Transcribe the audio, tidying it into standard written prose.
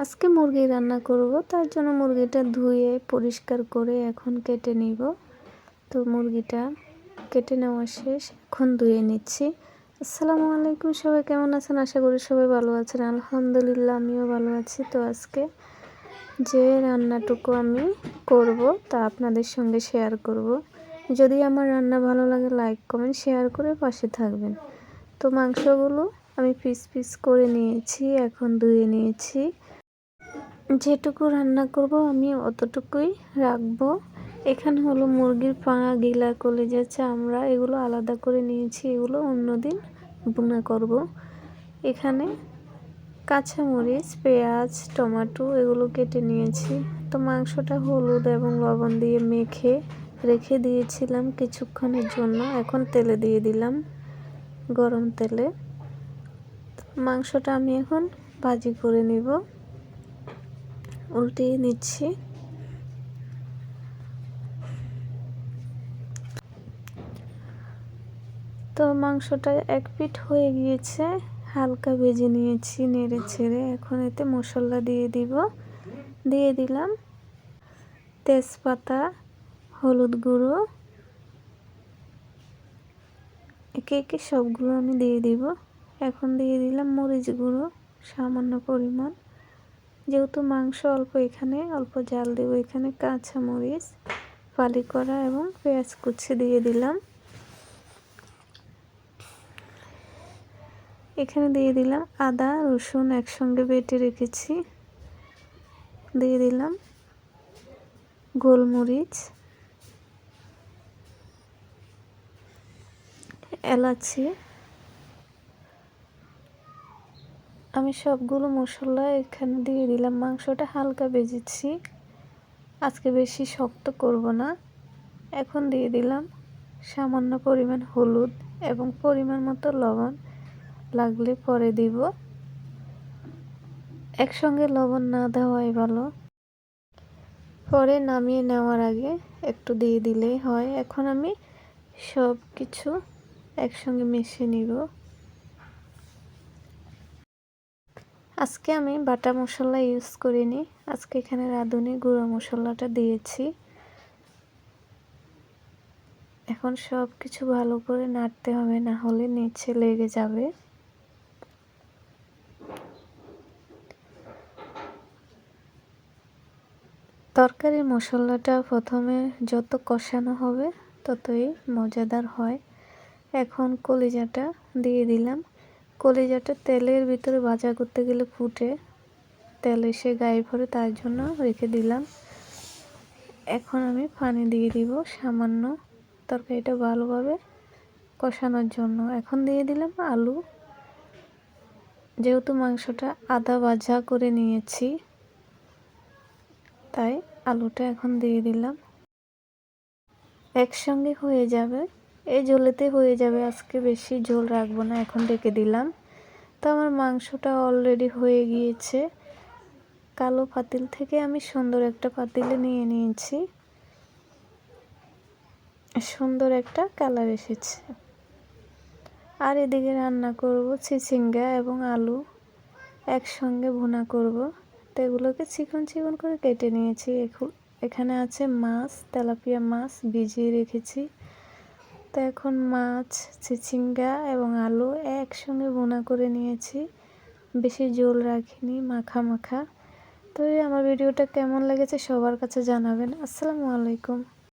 আজকে মুরগি রান্না করব, তার জন্য মুরগিটা ধুয়ে পরিষ্কার করে এখন কেটে নিব। তো মুরগিটা কেটে নেওয়া শেষ, এখন ধুয়ে নিচ্ছি। আসসালামু আলাইকুম, সবাই কেমন আছেন? আশা করি সবাই ভালো আছেন। আলহামদুলিল্লাহ, আমিও ভালো আছি। তো আজকে যে রান্নাটুকু আমি করব তা আপনাদের সঙ্গে শেয়ার করব। যদি আমার রান্না ভালো লাগে লাইক কমেন্ট শেয়ার করে পাশে থাকবেন। তো মাংসগুলো আমি পিস পিস করে নিয়েছি, এখন ধুয়ে নিয়েছি। যেটুকু রান্না করব আমি অতটুকুই রাখবো। এখানে হলো মুরগির পা, গিলা, কলিজা, চামড়া এগুলো আলাদা করে নিয়েছি, এগুলো অন্যদিন ভুনা করব। এখানে কাঁচামরিচ, পেঁয়াজ, টমেটো এগুলো কেটে নিয়েছি। তো মাংসটা হলুদ এবং লবণ দিয়ে মেখে রেখে দিয়েছিলাম কিছুক্ষণের জন্য। এখন তেলে দিয়ে দিলাম, গরম তেলে। মাংসটা আমি এখন ভাজি করে নিব, উল্টিয়ে নিচ্ছি। তো মাংসটা এক পিঠ হয়ে গিয়েছে, হালকা ভেজে নিয়েছি নেড়ে ছেড়ে। এখন এতে মশলা দিয়ে দিলাম তেজপাতা, হলুদ গুঁড়ো, একে একে সবগুলো আমি দিয়ে দিব। এখন দিয়ে দিলাম মরিচ গুঁড়ো সামান্য পরিমাণ, যেহেতু মাংস অল্প এখানে অল্প জাল দেব। এখানে কাঁচা মরিচ ফালি করা এবং পেঁয়াজ কুচি দিয়ে দিলাম। এখানে দিয়ে দিলাম আদা রসুন একসঙ্গে বেটে রেখেছি, দিয়ে দিলাম গোলমরিচ, এলাচি। আমি সবগুলো মশলা এখানে দিয়ে দিলাম। মাংসটা হালকা ভেজেছি, আজকে বেশি শক্ত করব না। এখন দিয়ে দিলাম সামান্য পরিমাণ হলুদ এবং পরিমাণ মতো লবণ, লাগলে পরে দিব। একসঙ্গে লবণ না দেওয়াই ভালো, পরে নামিয়ে নেওয়ার আগে একটু দিয়ে দিলেই হয়। এখন আমি সব কিছু একসঙ্গে মিশিয়ে নিব। আজকে আমি বাটা মশলা ইউজ করিনি, আজকে এখানে রাঁধুনি গুঁড়ো মশলাটা দিয়েছি। এখন সব কিছু ভালো করে নাড়তে হবে, না হলে নিচে লেগে যাবে। তরকারির মশলাটা প্রথমে যত কষানো হবে ততই মজাদার হয়। এখন কলিজাটা দিয়ে দিলাম। কলিজাটা তেলের ভিতরে ভাজা করতে গেলে ফুটে তেল এসে গায়ে পড়ে, তার জন্য রেখে দিলাম। এখন আমি পানি দিয়ে দিব সামান্য, তরকারিটা ভালোভাবে কষানোর জন্য। এখন দিয়ে দিলাম আলু, যেহেতু মাংসটা আদা ভাজা করে নিয়েছি তাই আলুটা এখন দিয়ে দিলাম। একসঙ্গে হয়ে যাবে, এই ঝোলেতে হয়ে যাবে। আজকে বেশি ঝোল রাখবো না, এখন ঢেকে দিলাম। তো আমার মাংসটা অলরেডি হয়ে গিয়েছে। কালো পাতিল থেকে আমি সুন্দর একটা পাতিলে নিয়ে নিয়েছি, সুন্দর একটা কালার এসেছে। আর এদিকে রান্না করব চিচিঙ্গা এবং আলু একসঙ্গে ভুনা করব। তো এগুলোকে চিকন চিকন করে কেটে নিয়েছি। এখানে আছে মাছ, তেলাপিয়া মাছ ভিজিয়ে রেখেছি। তো এখন মাছ, চিচিঙ্গা এবং আলু একসঙ্গে ভুনা করে নিয়েছি, বেশি ঝোল রাখিনি, মাখা মাখা। তো আমার ভিডিওটা কেমন লেগেছে সবার কাছে জানাবেন। আসসালামু আলাইকুম।